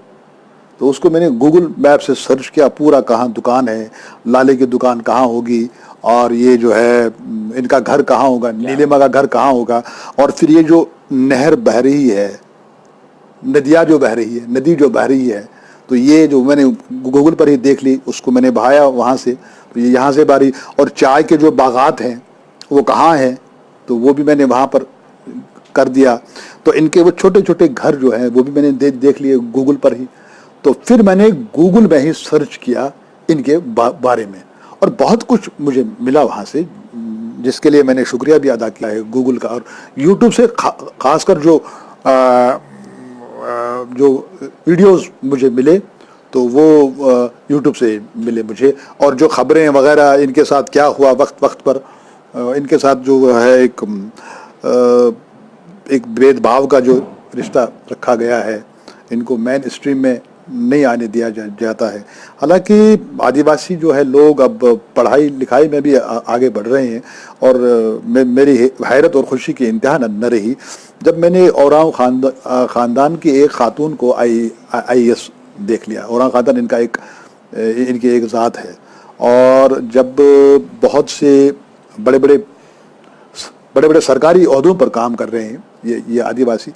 تو اس کو میں نے گوگل میپ سے سرچ کیا، پورا کہاں دکان ہے، لالے کی دکان کہاں ہوگی، اور یہ جو ہے ان کا گھر کہاں ہوگا، نیلما کا گھر کہاں ہوگا، اور پھر یہ جو نہر بہہ رہی ہے، ندی جو بہہ رہی ہے، تو یہ جو میں نے گوگل پر ہی دیکھ لی، اس کو میں نے بہایا وہاں سے. تو یہ یہاں سے باری، اور چائے کے جو باغات ہیں وہ کہاں ہیں، تو وہ بھی میں نے وہاں پر کر دیا. تو ان کے وہ چھوٹے چھوٹے گھر جو ہیں وہ بھی میں نے دیکھ لیے گوگل پر ہی. تو پھر میں نے گوگل میں ہی سرچ کیا ان کے بارے میں، اور بہت کچھ مجھے ملا وہاں سے، جس کے لیے میں نے شکریہ بھی ادا کیا ہے گوگل کا. اور یوٹیوب سے خاص کر جو ویڈیوز مجھے ملے تو وہ یوٹیوب سے ملے مجھے، اور جو خبریں وغیرہ ان کے ساتھ کیا ہوا وقت پر، ان کے ساتھ جو ہے ایک بھید بھاؤ کا جو رشتہ رکھا گیا ہے، ان کو مین اسٹریم میں نہیں آنے دیا جاتا ہے. حالانکہ آدیواسی جو ہے لوگ اب پڑھائی لکھائی میں بھی آگے بڑھ رہے ہیں، اور میری حیرت اور خوشی کی انتہا نہ رہی جب میں نے اوراں خاندان کی ایک خاتون کو IAS دیکھ لیا. اوراں خاندان ان کی ایک ذات ہے، اور جب بہت سے بڑے بڑے سرکاری عہدوں پر کام کر رہے ہیں یہ آدیواسی.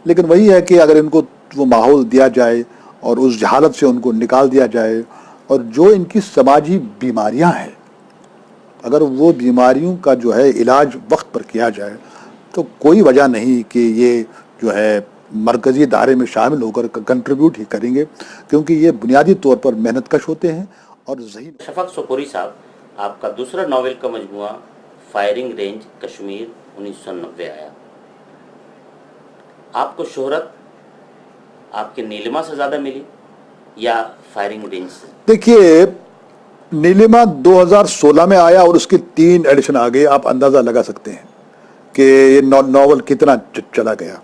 لیکن وہی ہے کہ اگر ان کو وہ ماحول دیا جائے اور اس جہالت سے ان کو نکال دیا جائے، اور جو ان کی سماجی بیماریاں ہیں اگر وہ بیماریوں کا جو ہے علاج وقت پر کیا جائے، تو کوئی وجہ نہیں کہ یہ جو ہے مرکزی دائرے میں شامل ہو کر کنٹریبیوٹ ہی کریں گے، کیونکہ یہ بنیادی طور پر محنت کش ہوتے ہیں اور ذہین. شفق سوپوری صاحب، آپ کا دوسرا ناول کا مجموعہ فائرنگ رینج کشمیر 1990 آیا. آپ کو شہرت آپ کے نیلما سے زیادہ ملی یا فائرنگ رینج سے؟ دیکھیے، نیلما 2016 میں آیا اور اس کی 3 ایڈیشن آ گئے. آپ اندازہ لگا سکتے ہیں کہ یہ ناول کتنا چلا گیا.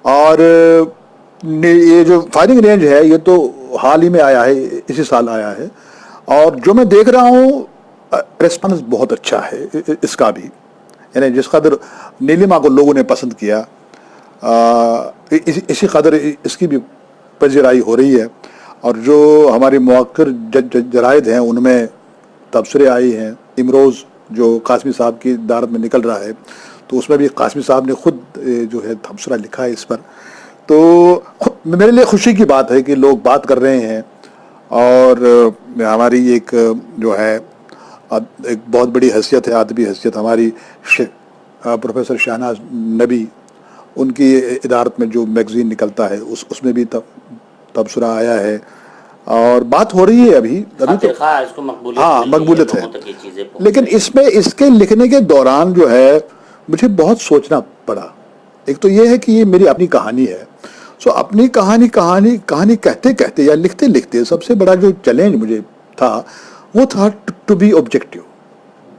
اور یہ جو فائرنگ رینج ہے یہ تو حال ہی میں آیا ہے، اسی سال آیا ہے، اور جو میں دیکھ رہا ہوں ریسپانس بہت اچھا ہے اس کا بھی. یعنی جس قدر نیلما کو لوگوں نے پسند کیا، اسی قدر اس کی بھی پذیرائی ہو رہی ہے. اور جو ہماری موقر جرائد ہیں ان میں تبصرے آئی ہیں. امروز جو قاسمی صاحب کی دارت میں نکل رہا ہے، تو اس میں بھی قاسمی صاحب نے خود جو ہے تبصرہ لکھا ہے اس پر. تو میرے لیے خوشی کی بات ہے کہ لوگ بات کر رہے ہیں، اور ہماری ایک جو ہے ایک بہت بڑی حیثیت ہے، ادبی حیثیت ہماری، پروفیسر شہناز نبی، ان کی ادارت میں جو میگزین نکلتا ہے اس میں بھی تبصرہ آیا ہے، اور بات ہو رہی ہے ابھی تو مقبولیت ہے. لیکن اس کے لکھنے کے دوران جو ہے مجھے بہت سوچنا پڑا. ایک تو یہ ہے کہ یہ میری اپنی کہانی ہے، سو اپنی کہانی کہتے کہتے یا لکھتے لکھتے سب سے بڑا جو چیلنج مجھے تھا وہ تھا to be objective,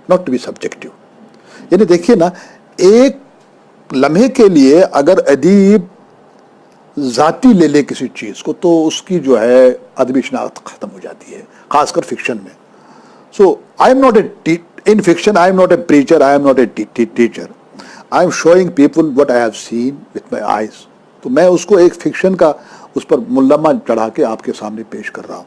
not to be subjective. یعنی دیکھیے نا، ایک لمحے کے لیے اگر ادیب ذاتی لے لے کسی چیز کو تو اس کی جو ہے ادبی شناخت ختم ہو جاتی ہے، خاص کر فکشن میں. So I am not in fiction I am not a preacher, I am not a teacher, I am showing people what I have seen with my eyes. تو میں اس کو ایک فکشن کا اس پر ملمہ چڑھا کے آپ کے سامنے پیش کر رہا ہوں.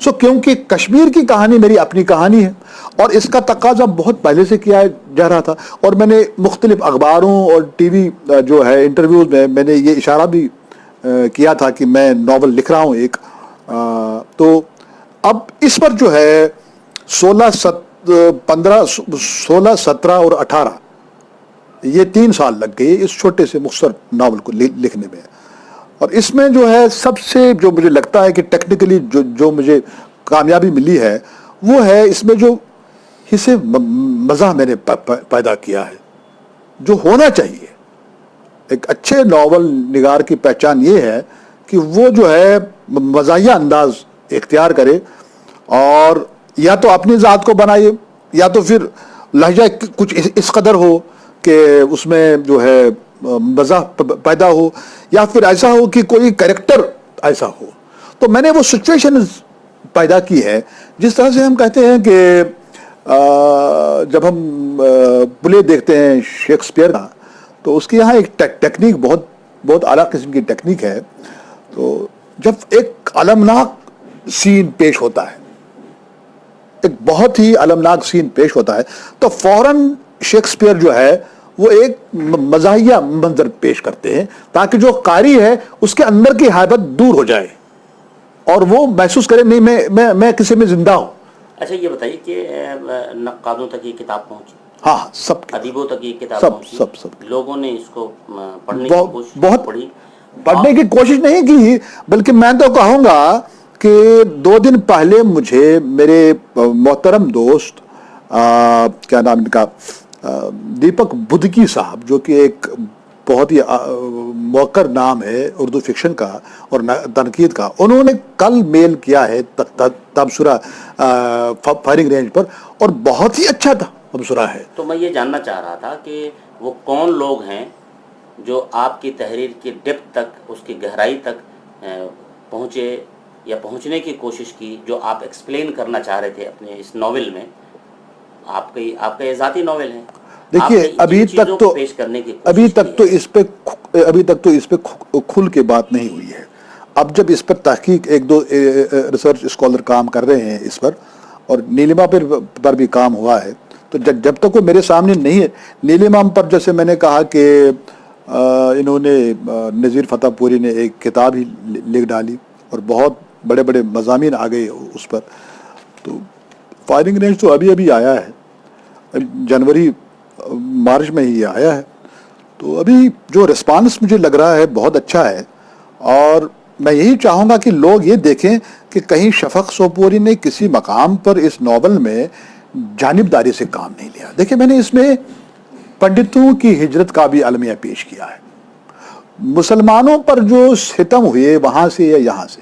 سو کیونکہ کشمیر کی کہانی میری اپنی کہانی ہے اور اس کا تقاضا بہت پہلے سے کیا جا رہا تھا، اور میں نے مختلف اخباروں اور ٹی وی جو ہے انٹرویوز میں نے یہ اشارہ بھی کیا تھا کہ میں ناول لکھ رہا ہوں ایک. تو اب اس پر جو ہے 16 17 اور 18 یہ 3 سال لگ گئے اس چھوٹے سے مختصر ناول کو لکھنے میں. اور اس میں جو ہے سب سے جو مجھے لگتا ہے کہ ٹیکنیکلی جو مجھے کامیابی ملی ہے وہ ہے اس میں جو حصہ مزاح میں نے پیدا کیا ہے، جو ہونا چاہیے. ایک اچھے ناول نگار کی پہچان یہ ہے کہ وہ جو ہے مزاحیہ انداز اختیار کرے، اور یا تو اپنی ذات کو بنائے یا تو پھر لہجہ کچھ اس قدر ہو کہ اس میں جو ہے مزاح پیدا ہو، یا پھر ایسا ہو کہ کوئی کریکٹر ایسا ہو. تو میں نے وہ سچویشن پیدا کی ہے. جس طرح سے ہم کہتے ہیں کہ جب ہم پلے دیکھتے ہیں شیکسپیئر کا تو اس کے یہاں ایک ٹیکنیک بہت اعلیٰ قسم کی ٹیکنیک ہے. تو جب ایک المناک سین پیش ہوتا ہے، ایک بہت ہی المناک سین پیش ہوتا ہے، تو فوراً شیکسپیئر جو ہے وہ ایک مزاحیہ منظر پیش کرتے ہیں تاکہ جو قاری ہے اس کے اندر کی حیبت دور ہو جائے اور وہ محسوس کرے نہیں میں کسی میں زندہ ہوں. اچھا یہ بتائیے کہ نقادوں تک یہ کتاب پہنچی؟ ہاں، سب ادیبوں تک یہ کتاب پہنچی؟ سب لوگوں نے اس کو پڑھنے کی کوشش بہت پڑھی؟ پڑھنے کی کوشش نہیں کی، بلکہ میں تو کہوں گا کہ 2 دن پہلے مجھے میرے محترم دوست کیا نام ان کا دیپک بدکی صاحب، جو کہ ایک بہت ہی موقر نام ہے اردو فکشن کا اور تنقید کا، انہوں نے کل میل کیا ہے تبصرہ فائرنگ رینج پر، اور بہت ہی اچھا تبصرہ ہے. تو میں یہ جاننا چاہ رہا تھا کہ وہ کون لوگ ہیں جو آپ کی تحریر کی ڈیپتھ تک، اس کی گہرائی تک پہنچے یا پہنچنے کی کوشش کی، جو آپ ایکسپلین کرنا چاہ رہے تھے اپنے اس ناول میں. آپ کا یہ ذاتی ناول ہے. دیکھیے ابھی تک تو اس پہ کھل کے بات نہیں ہوئی ہے. اب جب اس پر تحقیق 1-2 ریسرچ اسکالر کام کر رہے ہیں اس پر، اور نیلما پر بھی کام ہوا ہے، تو جب تک وہ میرے سامنے نہیں ہے. نیلما پر جیسے میں نے کہا کہ انہوں نے نذیر فتح پوری نے ایک کتاب ہی لکھ ڈالی اور بہت بڑے بڑے مضامین آ گئے اس پر. تو فائرنگ رینج تو ابھی آیا ہے، جنوری مارچ میں ہی آیا ہے. تو ابھی جو ریسپانس مجھے لگ رہا ہے بہت اچھا ہے، اور میں یہی چاہوں گا کہ لوگ یہ دیکھیں کہ کہیں شفق سوپوری نے کسی مقام پر اس ناول میں جانبداری سے کام نہیں لیا. دیکھیں میں نے اس میں پنڈتوں کی ہجرت کا بھی المیہ پیش کیا ہے، مسلمانوں پر جو ستم ہوئے وہاں سے یا یہاں سے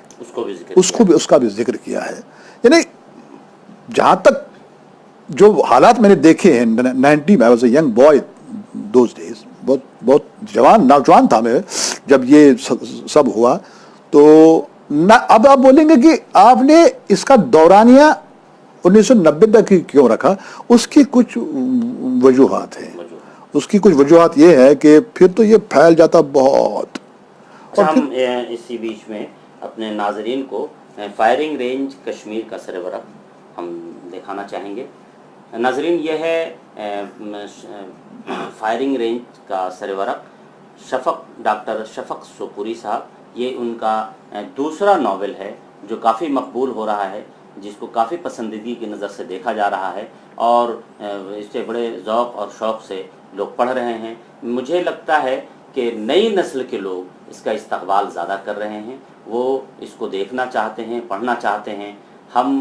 اس کا بھی ذکر کیا ہے. یعنی جہاں تک جو حالات میں نے دیکھے ہیں 90 میں، I was a young boy those days، بہت نوجوان تھا میں جب یہ سب ہوا. تو اب آپ بولیں گے کہ آپ نے اس کا دورانیہ 1990 تک ہی کیوں رکھا. اس کی کچھ وجوہات ہیں. اس کی کچھ وجوہات یہ ہے کہ پھر تو یہ پھیل جاتا بہت. ہم اسی بیچ میں اپنے ناظرین کو فائرنگ رینج کشمیر کا سرورق ہم دکھانا چاہیں گے. ناظرین یہ ہے فائرنگ رینج کا سرورق ڈاکٹر شفق سوپوری صاحب. یہ ان کا دوسرا ناول ہے جو کافی مقبول ہو رہا ہے، جس کو کافی پسندیدگی کی نظر سے دیکھا جا رہا ہے، اور اس سے بڑے ذوق اور شوق سے لوگ پڑھ رہے ہیں. مجھے لگتا ہے کہ نئی نسل کے لوگ اس کا استقبال زیادہ کر رہے ہیں، وہ اس کو دیکھنا چاہتے ہیں، پڑھنا چاہتے ہیں. ہم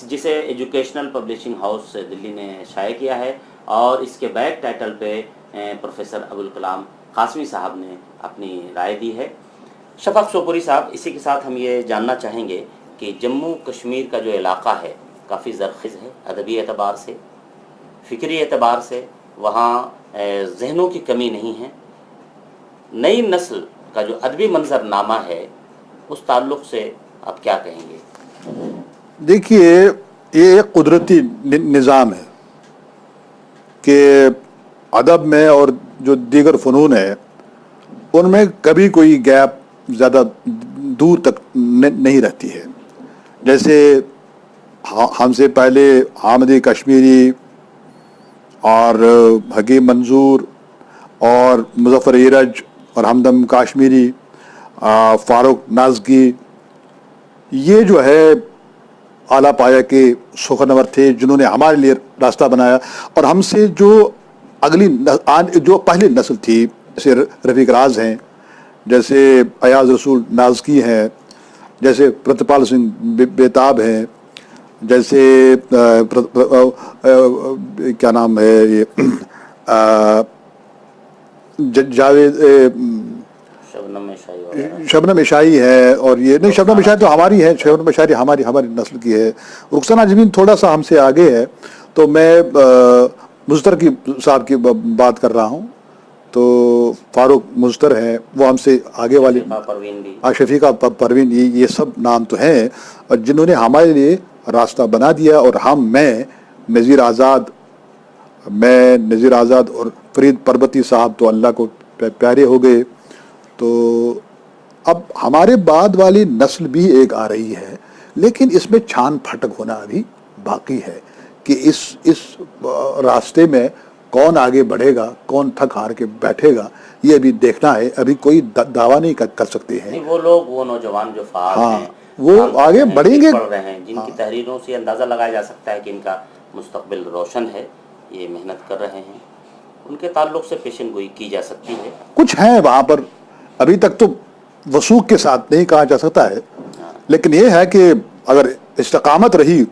جسے ایجوکیشنل پبلشنگ ہاؤس دلی نے شائع کیا ہے، اور اس کے بیک ٹائٹل پہ پروفیسر ابوالکلام قاسمی صاحب نے اپنی رائے دی ہے. شفق سوپوری صاحب، اسی کے ساتھ ہم یہ جاننا چاہیں گے کہ جموں کشمیر کا جو علاقہ ہے کافی زرخیز ہے، ادبی اعتبار سے، فکری اعتبار سے وہاں ذہنوں کی کمی نہیں ہے. نئی نسل کا جو ادبی منظر نامہ ہے اس تعلق سے آپ کیا کہیں گے؟ دیکھیے، یہ ایک قدرتی نظام ہے کہ ادب میں اور جو دیگر فنون ہے ان میں کبھی کوئی گیپ زیادہ دور تک نہیں رہتی ہے. جیسے ہم سے پہلے حامدی کشمیری اور حکیم منظور اور مظفر ایرج اور ہمدم کاشمیری، فاروق نازکی، یہ جو ہے اعلیٰ پایا کے سخنور تھے جنہوں نے ہمارے لیے راستہ بنایا. اور ہم سے جو جو پہلی نسل تھی، جیسے رفیق راز ہیں، جیسے ایاز رسول نازکی ہیں، جیسے پرتپال سنگھ بیتاب ہیں، جیسے کیا نام ہے یہ جاوید شبنم اشائی ہے، اور یہ نہیں، شبنم اشائی تو ہماری ہے، شبنم اشائی ہماری نسل کی ہے. رخسانہ جبین تھوڑا سا ہم سے آگے ہے. تو میں مزتر کی صاحب کی بات کر رہا ہوں، تو فاروق مزتر ہیں، وہ ہم سے آگے والے، شفیقہ پروین، یہ سب نام تو ہیں جنہوں نے ہمارے لیے راستہ بنا دیا. اور میں نذیر آزاد اور فرید پربتی صاحب تو اللہ کو پیارے ہو گئے. تو اب ہمارے بعد والی نسل بھی ایک آ رہی ہے، لیکن اس میں چھان پھٹک ہونا ابھی باقی ہے کہ اس راستے میں کون آگے بڑھے گا، کون تھک ہار کے بیٹھے گا، یہ ابھی دیکھنا ہے. ابھی کوئی دعویٰ نہیں کر سکتے ہیں. وہ لوگ، وہ نوجوان جو فعال ہیں، وہ آگے بڑھیں گے، پڑھ رہے ہیں، جن کی تحریروں سے اندازہ لگایا جا سکتا ہے کہ ان کا مستقبل روشن ہے، یہ محنت کر رہے ہیں، ان کے تعلق سے پیشن گوئی کی جا سکتی ہے. کچھ ہیں وہاں پر، ابھی تک تو وثوق کے ساتھ نہیں کہا جا سکتا ہے، لیکن یہ ہے کہ اگر استقامت رہی،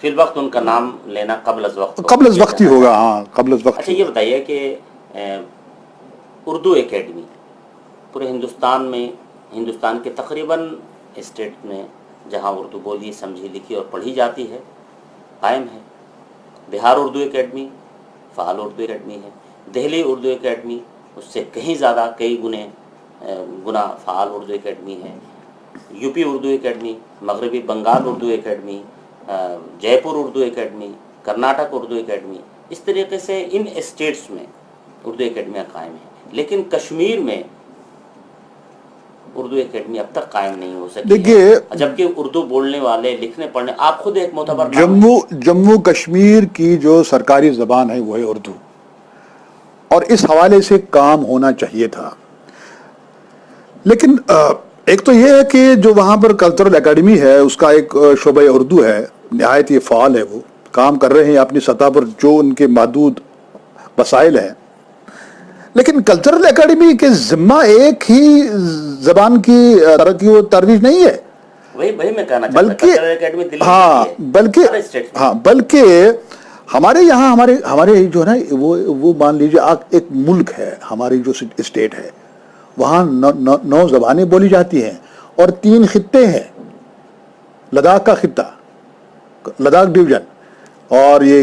فی الوقت ان کا نام لینا قبل از وقت ہی ہوگا. ہاں، قبل از وقت. اچھا، یہ بتائیے کہ اردو اکیڈمی پورے ہندوستان کے تقریباً اسٹیٹ میں جہاں اردو بولی، سمجھی، لکھی اور پڑھی جاتی ہے قائم ہے. بہار اردو اکیڈمی فعال اردو اکیڈمی ہے. دہلی اردو اکیڈمی اس سے کہیں زیادہ، کئی گنا فعال اردو اکیڈمی ہے. یو پی اردو اکیڈمی، مغربی بنگال اردو اکیڈمی، جے پور اردو اکیڈمی، کرناٹک اردو اکیڈمی، اس طریقے سے ان اسٹیٹس میں اردو اکیڈمیاں قائم ہیں. لیکن کشمیر میں اردو اکیڈمی اب تک قائم نہیں ہو سکی ہے، جبکہ اردو بولنے والے، لکھنے پڑھنے، آپ خود ایک معتبر جموں کشمیر کی جو سرکاری زبان ہے وہ ہے اردو، اور اس حوالے سے کام ہونا چاہیے تھا. لیکن ایک تو یہ ہے کہ جو وہاں پر کلچرل اکیڈمی ہے اس کا ایک شعبہ اردو ہے، نہایت یہ فعال ہے، وہ کام کر رہے ہیں اپنی سطح پر جو ان کے محدود وسائل ہیں. لیکن کلچرل اکیڈمی کے ذمہ ایک ہی زبان کی ترقی و ترویج نہیں ہے، وہی میں کہنا چاہتا ہوں، بلکہ ہمارے یہاں ہمارے جو ہے نا وہ مان لیجیے ایک ملک ہے، ہماری جو اسٹیٹ ہے وہاں 9 زبانیں بولی جاتی ہیں اور 3 خطے ہیں. لداخ کا خطہ، لداخ ڈویژن، اور یہ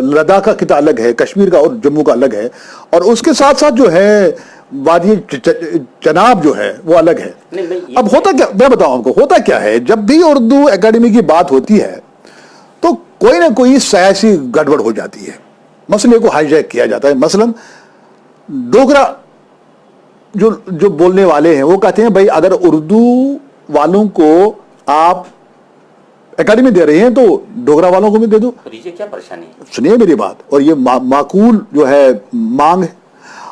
لداخ کا خطہ الگ ہے، کشمیر کا اور جموں کا الگ ہے، اور اس کے ساتھ ساتھ جو ہے وادی چناب جو ہے وہ الگ ہے. اب ہوتا کیا، میں بتاؤں آپ کو ہوتا کیا ہے، جب بھی اردو اکیڈمی کی بات ہوتی ہے تو کوئی نہ کوئی سیاسی گڑبڑ ہو جاتی ہے، مسئلے کو ہائی جیک کیا جاتا ہے. مثلا ڈوگرا جو بولنے والے ہیں وہ کہتے ہیں بھائی اگر اردو والوں کو آپ اکیڈمی دے رہے ہیں تو ڈوگرا والوں کو بھی دے دو. کیا پریشانی ہے؟ سنیے میری بات. اور یہ معقول جو ہے مانگ ہے.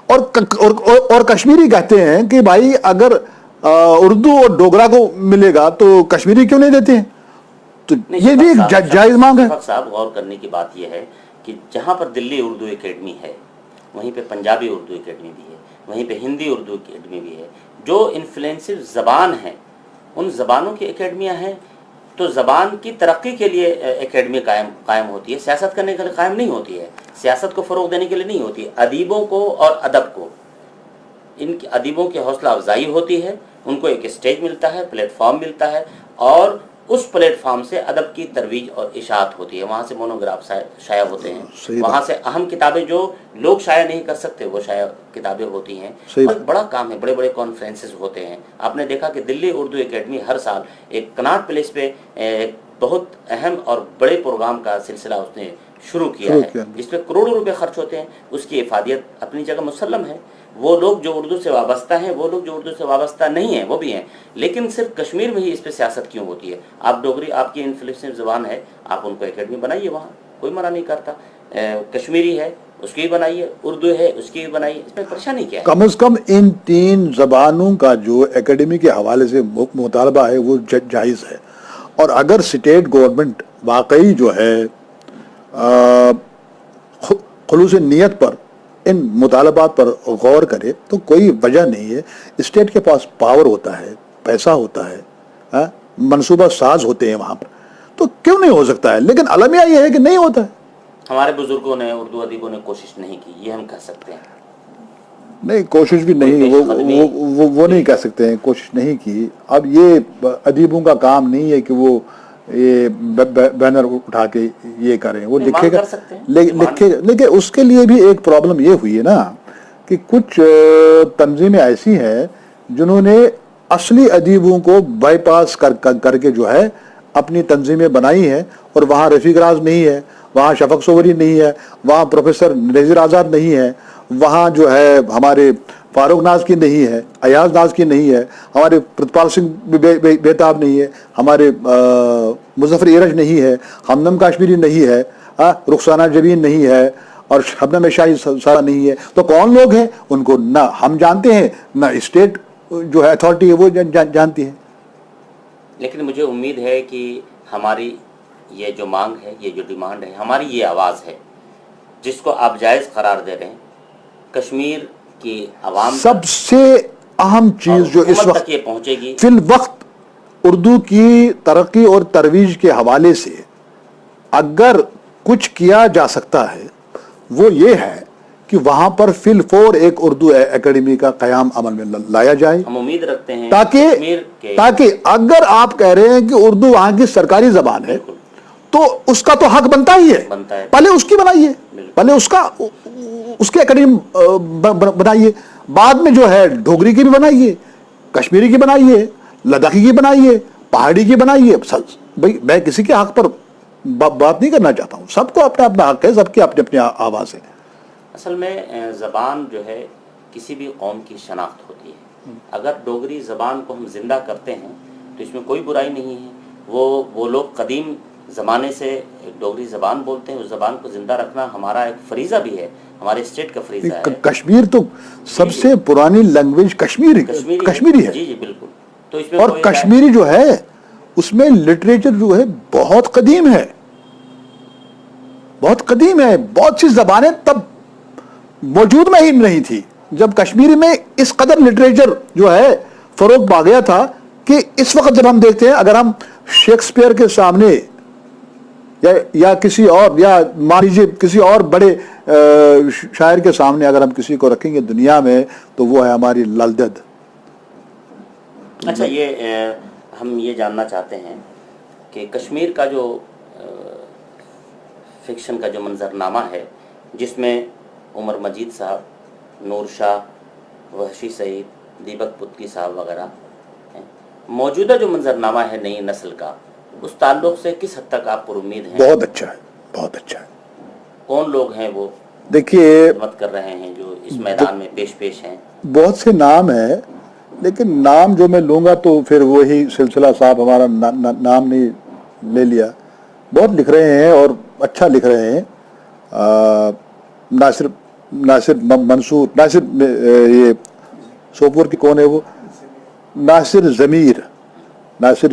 اور کشمیری کہتے ہیں کہ بھائی اگر اردو اور ڈوگرا کو ملے گا تو کشمیری کیوں نہیں دیتے ہیں؟ تو یہ بھی ایک جائز مانگ ہے. صاحب غور کرنے کی بات یہ ہے کہ جہاں پر دلی اردو اکیڈمی ہے وہیں پہ پنجابی اردو اکیڈمی بھی ہے، وہیں پہ ہندی اردو اکیڈمی بھی ہے. جو انفلوئنسو زبان ہیں ان زبانوں کی اکیڈمیاں ہیں، تو زبان کی ترقی کے لیے اکیڈمی قائم ہوتی ہے، سیاست کرنے کے لیے قائم نہیں ہوتی ہے، سیاست کو فروغ دینے کے لیے نہیں ہوتی ہے، ادیبوں کو اور ادب کو ان کی ادیبوں کی حوصلہ افزائی ہوتی ہے، ان کو ایک اسٹیج ملتا ہے، پلیٹ فارم ملتا ہے، اور اس پلیٹ فارم سے ادب کی ترویج اور اشاعت ہوتی ہے، وہاں سے مونوگراف شائع ہوتے ہیں، وہاں سے اہم کتابیں جو لوگ شائع نہیں کر سکتے وہ شائع کتابیں ہوتی ہیں، اور بڑا کام ہے، بڑے بڑے کانفرنسز ہوتے ہیں۔ آپ نے دیکھا کہ دلی اردو اکیڈمی ہر سال ایک کناٹ پلیس پہ بہت اہم اور بڑے پروگرام کا سلسلہ اس نے شروع کیا ہے، جس پہ کروڑوں روپے خرچ ہوتے ہیں۔ اس کی افادیت اپنی جگہ مسلم ہے، وہ لوگ جو اردو سے وابستہ ہیں، وہ لوگ جو اردو سے وابستہ نہیں ہیں وہ بھی ہیں، لیکن صرف کشمیر میں ہی اس پہ سیاست کیوں ہوتی ہے؟ آپ ڈوگری آپ کی انفلیکشن زبان ہے، آپ ان کو اکیڈمی بنائیے، وہاں کوئی منع نہیں کرتا، کشمیری ہے اس کی بھی بنائیے، اردو ہے اس کی بھی بنائیے، اس میں پریشانی کیا ہے؟ کم از کم ان 3 زبانوں کا جو اکیڈمی کے حوالے سے مطالبہ ہے وہ جائز ہے، اور اگر اسٹیٹ گورنمنٹ واقعی جو ہے خلوص نیت پر ان مطالبات پر غور کرے تو کوئی وجہ نہیں ہے۔ اسٹیٹ کے پاس پاور ہوتا ہے، پیسہ ہوتا ہے، منصوبہ ساز ہوتے ہیں وہاں پر، تو کیوں نہیں ہو سکتا ہے؟ لیکن المیہ یہ ہے کہ نہیں ہوتا ہے۔ ہمارے بزرگوں نے، اردو ادیبوں نے کوشش نہیں کی، یہ ہم کہہ سکتے ہیں؟ نہیں، کوشش بھی نہیں، وہ نہیں کہہ سکتے ہیں کوشش نہیں کی۔ اب یہ ادیبوں کا کام نہیں ہے کہ وہ یہ بینر اٹھا کے یہ کریں، وہ لکھے گا، لیکن اس کے لیے بھی ایک پرابلم یہ ہوئی ہے نا کہ کچھ تنظیمیں ایسی ہیں جنہوں نے اصلی ادیبوں کو بائی پاس کر کے جو ہے اپنی تنظیمیں بنائی ہیں، اور وہاں رفیق راز نہیں ہے، وہاں شفق صوری نہیں ہے، وہاں پروفیسر نذیر آزاد نہیں ہے، وہاں جو ہے ہمارے فاروق ناز کی نہیں ہے، ایاز ناز کی نہیں ہے، ہمارے پرتپال سنگھ بیتاب نہیں ہے، ہمارے مظفر ایرج نہیں ہے، ہمدم کاشمیری نہیں ہے، رخسانہ جبین نہیں ہے، اور شبنم شاہی سارا نہیں ہے۔ تو کون لوگ ہیں؟ ان کو نہ ہم جانتے ہیں، نہ اسٹیٹ جو ہے اتھارٹی ہے وہ جانتی ہے۔ لیکن مجھے امید ہے کہ ہماری یہ جو مانگ ہے، یہ جو ڈیمانڈ ہے، ہماری یہ آواز ہے جس کو آپ جائز قرار دے رہے ہیں، کشمیر کی عوام سب سے اہم چیز جو اس وقت یہ پہنچے گی فی الوقت اردو کی ترقی اور ترویج کے حوالے سے اگر کچھ کیا جا سکتا ہے وہ یہ ہے کہ وہاں پر فی الفور ایک اردو اکیڈمی کا قیام عمل میں لایا جائے۔ ہم امید رکھتے ہیں تاکہ اگر آپ کہہ رہے ہیں کہ اردو وہاں کی سرکاری زبان ہے تو اس کا تو حق بنتا ہی ہے، پہلے اس کی بنائیے، پہلے اس کے اکیڈمی بنائیے، بعد میں جو ہے ڈوگری کی بھی بنائیے، کشمیری کی بنائیے، لداخی کی بنائیے، پہاڑی کی بنائیے۔ بھائی میں کسی کے حق پر بات نہیں کرنا چاہتا ہوں، سب کو اپنا اپنا حق ہے، سب کی اپنی اپنی آواز ہے۔ اصل میں زبان جو ہے کسی بھی قوم کی شناخت ہوتی ہے، اگر ڈوگری زبان کو ہم زندہ کرتے ہیں تو اس میں کوئی برائی نہیں ہے۔ وہ لوگ قدیم زمانے سے ڈوگری زبان بولتے ہیں، اس زبان کو زندہ رکھنا ہمارا ایک فریضہ بھی ہے، ہمارے اسٹیٹ کا فریضہ ہے۔ کشمیر تو سب سے پرانی لینگویج کشمیری ہے، جی جی بالکل۔ تو اس میں اور کشمیری جو ہے اس میں لٹریچر جو ہے بہت قدیم ہے، بہت قدیم ہے۔ بہت سی زبانیں تب موجود میں ہی نہیں تھی جب کشمیری میں اس قدر لٹریچر جو ہے فروغ پا گیا تھا کہ اس وقت جب ہم دیکھتے ہیں، اگر ہم شیکسپیئر کے سامنے یا کسی اور، یا مان لیجیے کسی اور بڑے شاعر کے سامنے اگر ہم کسی کو رکھیں گے دنیا میں تو وہ ہے ہماری لال دید۔ اچھا، ہم یہ جاننا چاہتے ہیں کہ کشمیر کا جو فکشن کا جو منظرنامہ ہے، جس میں عمر مجید صاحب، نور شاہ، وحشی سعید، دیپک پتکی صاحب وغیرہ ہیں، موجودہ جو منظرنامہ ہے نئی نسل کا، اس تعلق سے کس حد تک آپ پر امید ہیں؟ بہت اچھا ہے، بہت اچھا ہے۔ کون لوگ ہیں وہ دیکھیے خدمت کر رہے ہیں جو اس میدان میں پیش ہیں؟ بہت سے نام ہیں، لیکن نام جو میں لوں گا تو پھر وہی سلسلہ صاحب ہمارا نام نہیں لے لیا۔ بہت لکھ رہے ہیں اور اچھا لکھ رہے ہیں۔ ناصر منصور، یہ سوپور کی کون ہے وہ؟ ناصر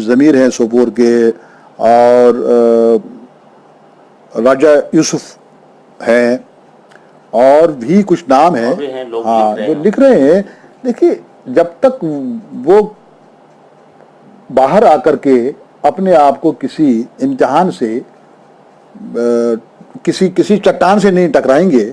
ضمیر ہیں سوپور کے، اور راجہ یوسف ہیں، اور بھی کچھ نام ہیں ہاں جو لکھ رہے ہیں۔ دیکھیے جب تک وہ باہر آ کر کے اپنے آپ کو کسی امتحان سے، کسی چٹان سے نہیں ٹکرائیں گے،